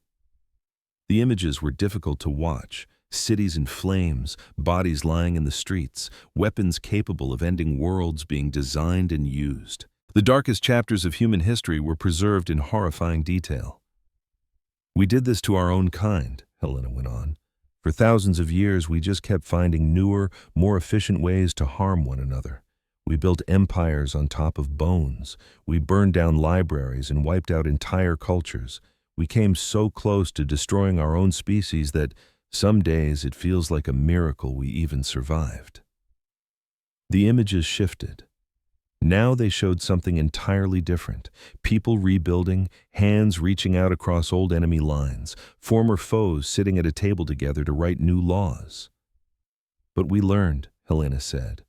The images were difficult to watch. Cities in flames, bodies lying in the streets, weapons capable of ending worlds being designed and used. The darkest chapters of human history were preserved in horrifying detail. We did this to our own kind, Helena went on. For thousands of years, we just kept finding newer, more efficient ways to harm one another. We built empires on top of bones. We burned down libraries and wiped out entire cultures. We came so close to destroying our own species that some days it feels like a miracle we even survived. The images shifted. Now they showed something entirely different. People rebuilding, hands reaching out across old enemy lines, former foes sitting at a table together to write new laws. But we learned, Helena said.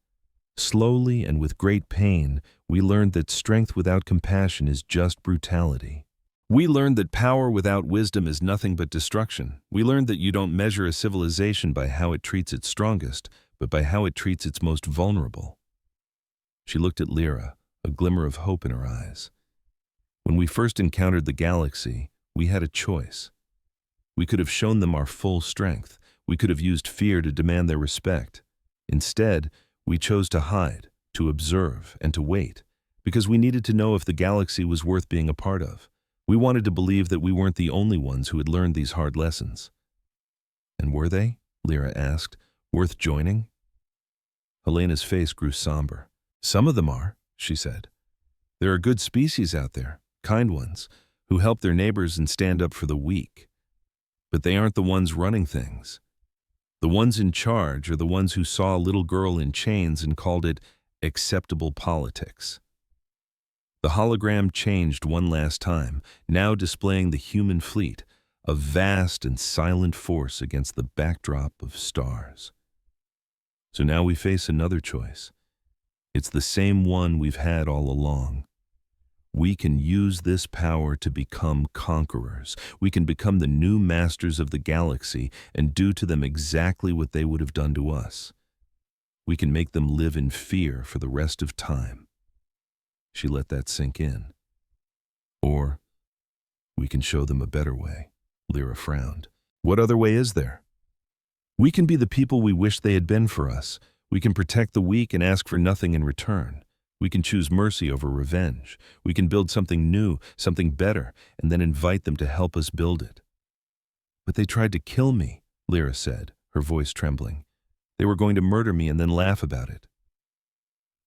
Slowly and with great pain, we learned that strength without compassion is just brutality. We learned that power without wisdom is nothing but destruction. We learned that you don't measure a civilization by how it treats its strongest, but by how it treats its most vulnerable. She looked at Lyra, a glimmer of hope in her eyes. When we first encountered the galaxy, we had a choice. We could have shown them our full strength. We could have used fear to demand their respect. Instead, we chose to hide, to observe, and to wait, because we needed to know if the galaxy was worth being a part of. We wanted to believe that we weren't the only ones who had learned these hard lessons. And were they, Lyra asked, worth joining? Helena's face grew somber. Some of them are, she said. There are good species out there, kind ones, who help their neighbors and stand up for the weak. But they aren't the ones running things. The ones in charge are the ones who saw a little girl in chains and called it acceptable politics. The hologram changed one last time, now displaying the human fleet, a vast and silent force against the backdrop of stars. So now we face another choice. It's the same one we've had all along. We can use this power to become conquerors. We can become the new masters of the galaxy and do to them exactly what they would have done to us. We can make them live in fear for the rest of time. She let that sink in. Or we can show them a better way. Lyra frowned. What other way is there? We can be the people we wish they had been for us. We can protect the weak and ask for nothing in return. We can choose mercy over revenge. We can build something new, something better, and then invite them to help us build it. But they tried to kill me, Lyra said, her voice trembling. They were going to murder me and then laugh about it.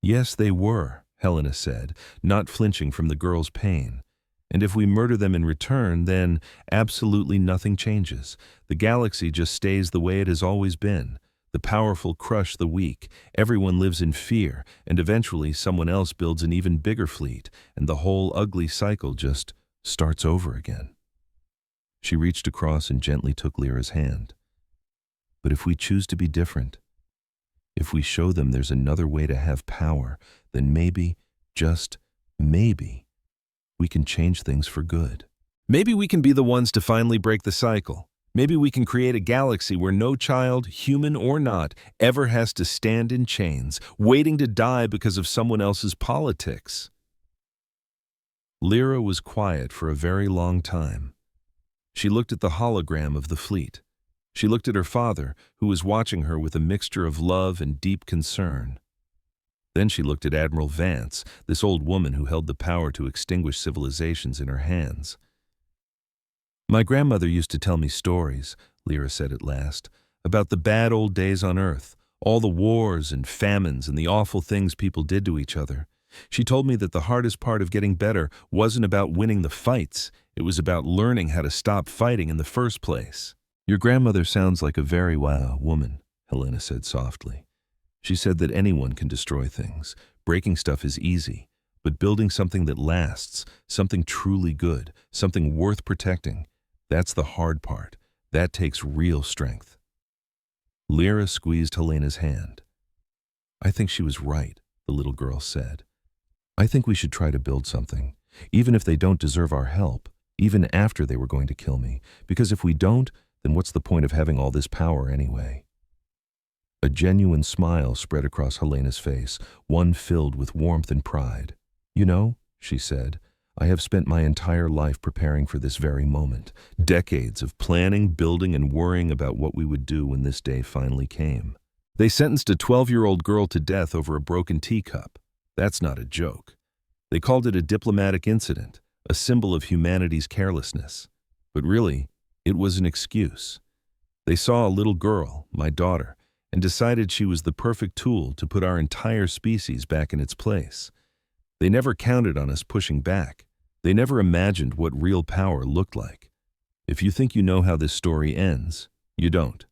Yes, they were, Helena said, not flinching from the girl's pain. And if we murder them in return, then absolutely nothing changes. The galaxy just stays the way it has always been. The powerful crush the weak, everyone lives in fear, and eventually someone else builds an even bigger fleet, and the whole ugly cycle just starts over again. She reached across and gently took Lyra's hand. But if we choose to be different, if we show them there's another way to have power, then maybe Just maybe we can change things for good. Maybe we can be the ones to finally break the cycle. Maybe we can create a galaxy where no child, human or not, ever has to stand in chains, waiting to die because of someone else's politics. Lyra was quiet for a very long time. She looked at the hologram of the fleet. She looked at her father, who was watching her with a mixture of love and deep concern. Then she looked at Admiral Vance, this old woman who held the power to extinguish civilizations in her hands. "My grandmother used to tell me stories," Lyra said at last, "about the bad old days on Earth, all the wars and famines and the awful things people did to each other. She told me that the hardest part of getting better wasn't about winning the fights, it was about learning how to stop fighting in the first place." "Your grandmother sounds like a very wise woman," Helena said softly. "She said that anyone can destroy things. Breaking stuff is easy, but building something that lasts, something truly good, something worth protecting, that's the hard part. That takes real strength." Lyra squeezed Helena's hand. "I think she was right," the little girl said. "I think we should try to build something, even if they don't deserve our help, even after they were going to kill me, because if we don't, then what's the point of having all this power anyway?" A genuine smile spread across Helena's face, one filled with warmth and pride. "You know," she said, "I have spent my entire life preparing for this very moment. Decades of planning, building, and worrying about what we would do when this day finally came. They sentenced a 12-year-old girl to death over a broken teacup. That's not a joke. They called it a diplomatic incident, a symbol of humanity's carelessness. But really, it was an excuse. They saw a little girl, my daughter, and decided she was the perfect tool to put our entire species back in its place. They never counted on us pushing back. They never imagined what real power looked like. If you think you know how this story ends, you don't.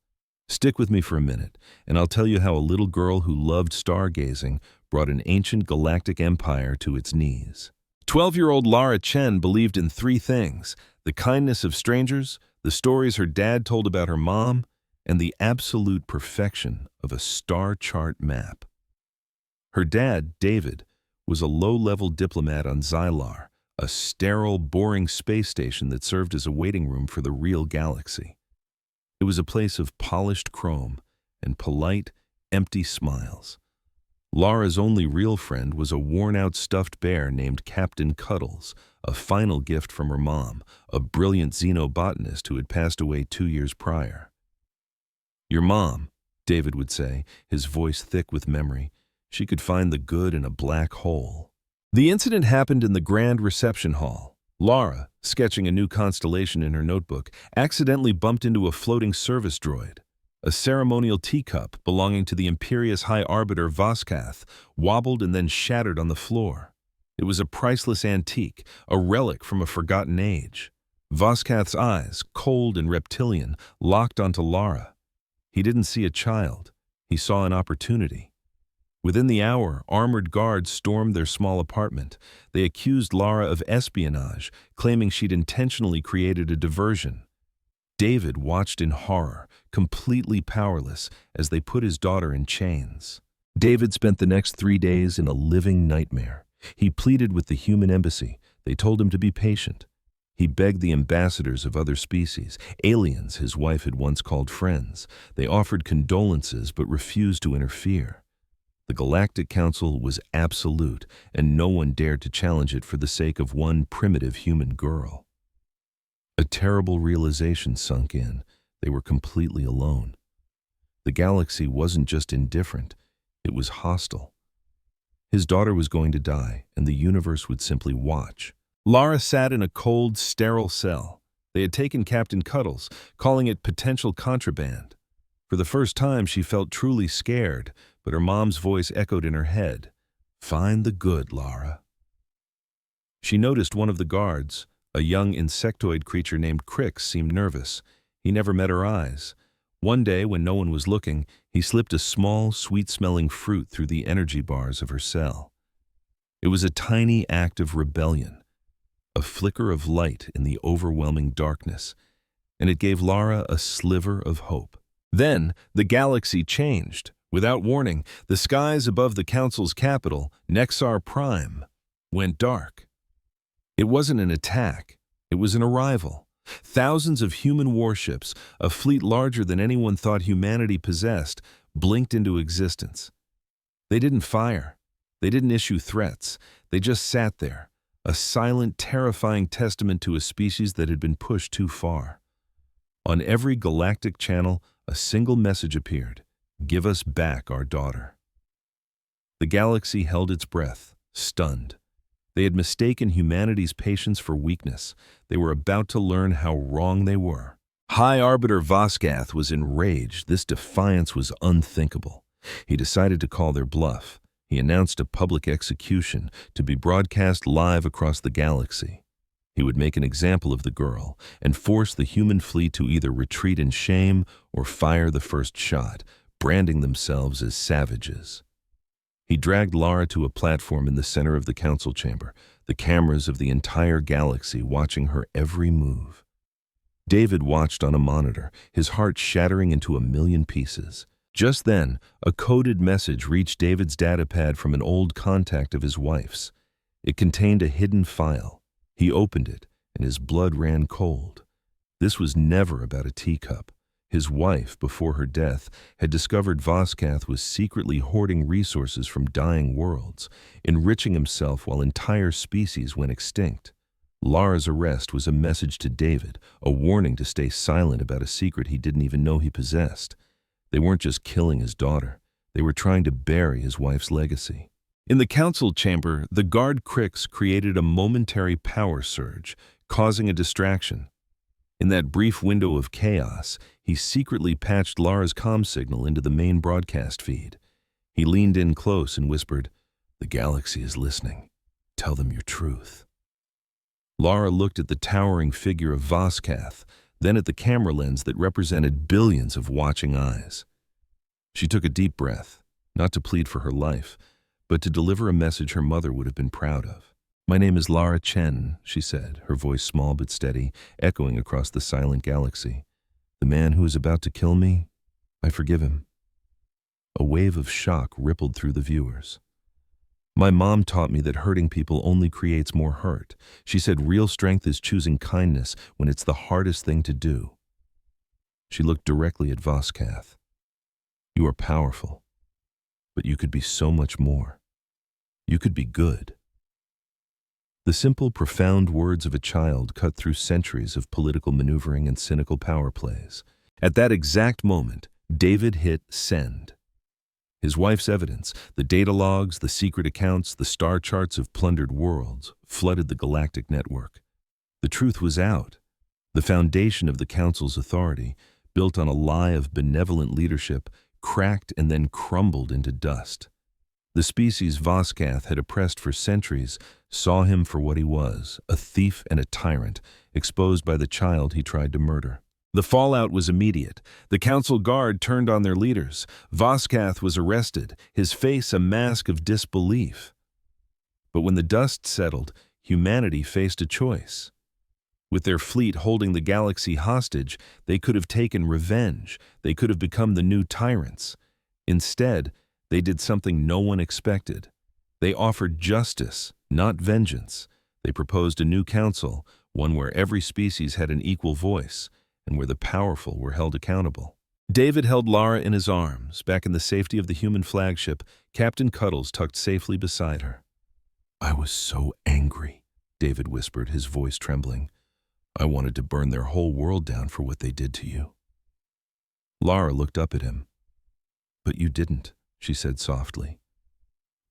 Stick with me for a minute, and I'll tell you how a little girl who loved stargazing brought an ancient galactic empire to its knees. 12-year-old Lara Chen believed in three things: the kindness of strangers, the stories her dad told about her mom, and the absolute perfection of a star chart map. Her dad, David, was a low-level diplomat on Xylar, a sterile, boring space station that served as a waiting room for the real galaxy. It was a place of polished chrome and polite, empty smiles. Lara's only real friend was a worn-out stuffed bear named Captain Cuddles, a final gift from her mom, a brilliant xenobotanist who had passed away 2 years prior. "Your mom," David would say, his voice thick with memory, "she could find the good in a black hole." The incident happened in the grand reception hall. Lara, sketching a new constellation in her notebook, accidentally bumped into a floating service droid. A ceremonial teacup belonging to the imperious High Arbiter Voskath wobbled and then shattered on the floor. It was a priceless antique, a relic from a forgotten age. Voskath's eyes, cold and reptilian, locked onto Lara. He didn't see a child. He saw an opportunity. Within the hour, armored guards stormed their small apartment. They accused Lara of espionage, claiming she'd intentionally created a diversion. David watched in horror, completely powerless, as they put his daughter in chains. David spent the next 3 days in a living nightmare. He pleaded with the human embassy. They told him to be patient. He begged the ambassadors of other species, aliens his wife had once called friends. They offered condolences but refused to interfere. The Galactic Council was absolute, and no one dared to challenge it for the sake of one primitive human girl. A terrible realization sunk in. They were completely alone. The galaxy wasn't just indifferent, it was hostile. His daughter was going to die, and the universe would simply watch. Lara sat in a cold, sterile cell. They had taken Captain Cuddles, calling it potential contraband. For the first time, she felt truly scared, but her mom's voice echoed in her head. "Find the good, Lara." She noticed one of the guards, a young insectoid creature named Crix, seemed nervous. He never met her eyes. One day, when no one was looking, he slipped a small, sweet-smelling fruit through the energy bars of her cell. It was a tiny act of rebellion, a flicker of light in the overwhelming darkness, and it gave Lara a sliver of hope. Then, the galaxy changed. Without warning, the skies above the Council's capital, Nexar Prime, went dark. It wasn't an attack, it was an arrival. Thousands of human warships, a fleet larger than anyone thought humanity possessed, blinked into existence. They didn't fire. They didn't issue threats. They just sat there, a silent, terrifying testament to a species that had been pushed too far. On every galactic channel, a single message appeared: "Give us back our daughter." The galaxy held its breath, stunned. They had mistaken humanity's patience for weakness. They were about to learn how wrong they were. High Arbiter Voskath was enraged. This defiance was unthinkable. He decided to call their bluff. He announced a public execution to be broadcast live across the galaxy. He would make an example of the girl and force the human fleet to either retreat in shame or fire the first shot, branding themselves as savages. He dragged Lara to a platform in the center of the council chamber, the cameras of the entire galaxy watching her every move. David watched on a monitor, his heart shattering into a million pieces. Just then, a coded message reached David's datapad from an old contact of his wife's. It contained a hidden file. He opened it, and his blood ran cold. This was never about a teacup. His wife, before her death, had discovered Voskath was secretly hoarding resources from dying worlds, enriching himself while entire species went extinct. Lara's arrest was a message to David, a warning to stay silent about a secret he didn't even know he possessed. They weren't just killing his daughter. They were trying to bury his wife's legacy. In the council chamber, the guard Crix created a momentary power surge, causing a distraction. In that brief window of chaos, he secretly patched Lara's comm signal into the main broadcast feed. He leaned in close and whispered, "The galaxy is listening. Tell them your truth." Lara looked at the towering figure of Voskath, then at the camera lens that represented billions of watching eyes. She took a deep breath, not to plead for her life, but to deliver a message her mother would have been proud of. "My name is Lara Chen," she said, her voice small but steady, echoing across the silent galaxy. "The man who is about to kill me, I forgive him." A wave of shock rippled through the viewers. "My mom taught me that hurting people only creates more hurt. She said real strength is choosing kindness when it's the hardest thing to do." She looked directly at Voskath. "You are powerful, but you could be so much more. You could be good." The simple, profound words of a child cut through centuries of political maneuvering and cynical power plays. At that exact moment, David hit send. His wife's evidence, the data logs, the secret accounts, the star charts of plundered worlds, flooded the galactic network. The truth was out. The foundation of the Council's authority, built on a lie of benevolent leadership, cracked and then crumbled into dust. The species Voskath had oppressed for centuries saw him for what he was, a thief and a tyrant, exposed by the child he tried to murder. The fallout was immediate. The council guard turned on their leaders. Voskath was arrested, his face a mask of disbelief. But when the dust settled, humanity faced a choice. With their fleet holding the galaxy hostage, they could have taken revenge. They could have become the new tyrants. Instead, they did something no one expected. They offered justice, not vengeance. They proposed a new council, one where every species had an equal voice, and where the powerful were held accountable. David held Lara in his arms. Back in the safety of the human flagship, Captain Cuddles tucked safely beside her. "I was so angry," David whispered, his voice trembling. "I wanted to burn their whole world down for what they did to you." Lara looked up at him. "But you didn't," she said softly.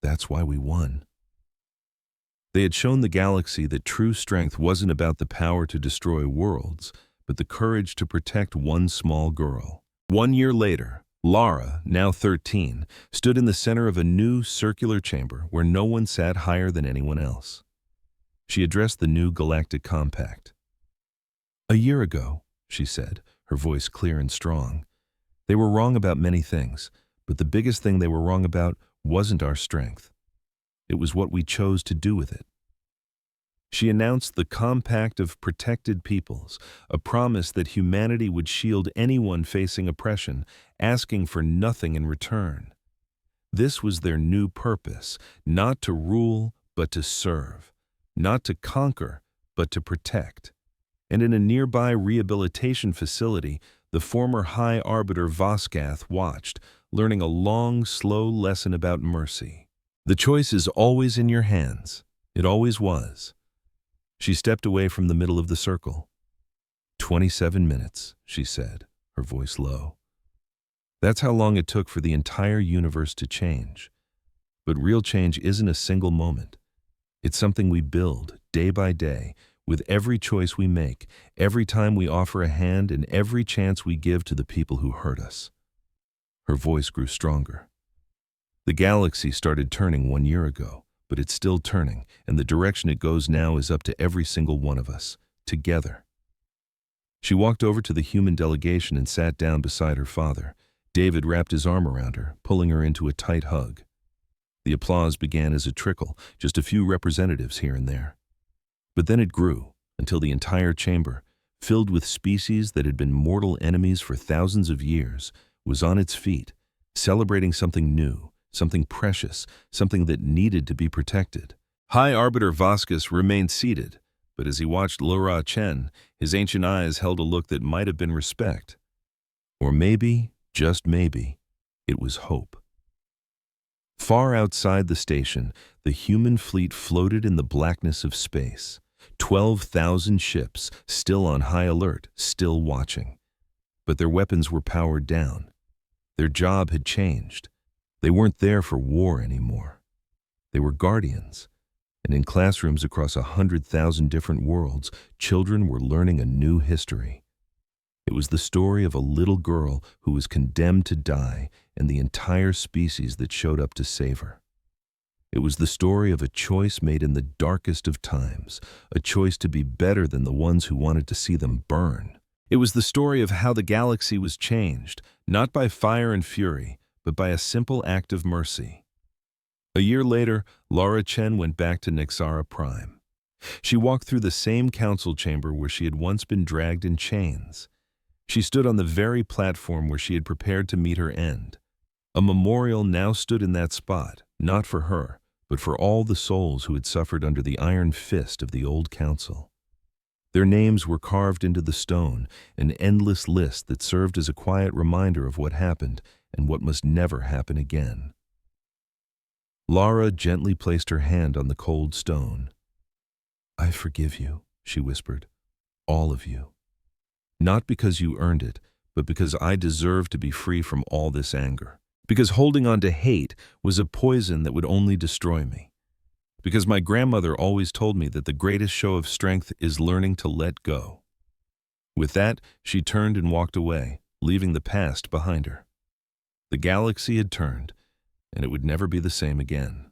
"That's why we won." They had shown the galaxy that true strength wasn't about the power to destroy worlds, but the courage to protect one small girl. 1 year later, Lara, now 13, stood in the center of a new circular chamber where no one sat higher than anyone else. She addressed the new Galactic Compact. "A year ago," she said, her voice clear and strong, "they were wrong about many things, but the biggest thing they were wrong about wasn't our strength. It was what we chose to do with it." She announced the Compact of Protected Peoples, a promise that humanity would shield anyone facing oppression, asking for nothing in return. This was their new purpose, not to rule, but to serve, not to conquer, but to protect. And in a nearby rehabilitation facility, the former High Arbiter Voskath watched, learning a long, slow lesson about mercy. The choice is always in your hands. It always was. She stepped away from the middle of the circle. 27 minutes, she said, her voice low. That's how long it took for the entire universe to change. But real change isn't a single moment. It's something we build, day by day, with every choice we make, every time we offer a hand, and every chance we give to the people who hurt us. Her voice grew stronger. The galaxy started turning 1 year ago, but it's still turning, and the direction it goes now is up to every single one of us, together. She walked over to the human delegation and sat down beside her father. David wrapped his arm around her, pulling her into a tight hug. The applause began as a trickle, just a few representatives here and there. But then it grew, until the entire chamber, filled with species that had been mortal enemies for thousands of years, was on its feet, celebrating something new, something precious, something that needed to be protected. High Arbiter Voskath remained seated, but as he watched Laura Chen, his ancient eyes held a look that might have been respect. Or maybe, just maybe, it was hope. Far outside the station, the human fleet floated in the blackness of space. 12,000 ships, still on high alert, still watching. But their weapons were powered down. Their job had changed. They weren't there for war anymore. They were guardians. And in classrooms across 100,000 different worlds, children were learning a new history. It was the story of a little girl who was condemned to die and the entire species that showed up to save her. It was the story of a choice made in the darkest of times, a choice to be better than the ones who wanted to see them burn. It was the story of how the galaxy was changed, not by fire and fury, but by a simple act of mercy. A year later, Laura Chen went back to Nexara Prime. She walked through the same council chamber where she had once been dragged in chains. She stood on the very platform where she had prepared to meet her end. A memorial now stood in that spot, not for her, but for all the souls who had suffered under the iron fist of the old council. Their names were carved into the stone, an endless list that served as a quiet reminder of what happened and what must never happen again. Lara gently placed her hand on the cold stone. "I forgive you," she whispered, "all of you. Not because you earned it, but because I deserve to be free from all this anger. Because holding on to hate was a poison that would only destroy me. Because my grandmother always told me that the greatest show of strength is learning to let go." With that, she turned and walked away, leaving the past behind her. The galaxy had turned, and it would never be the same again.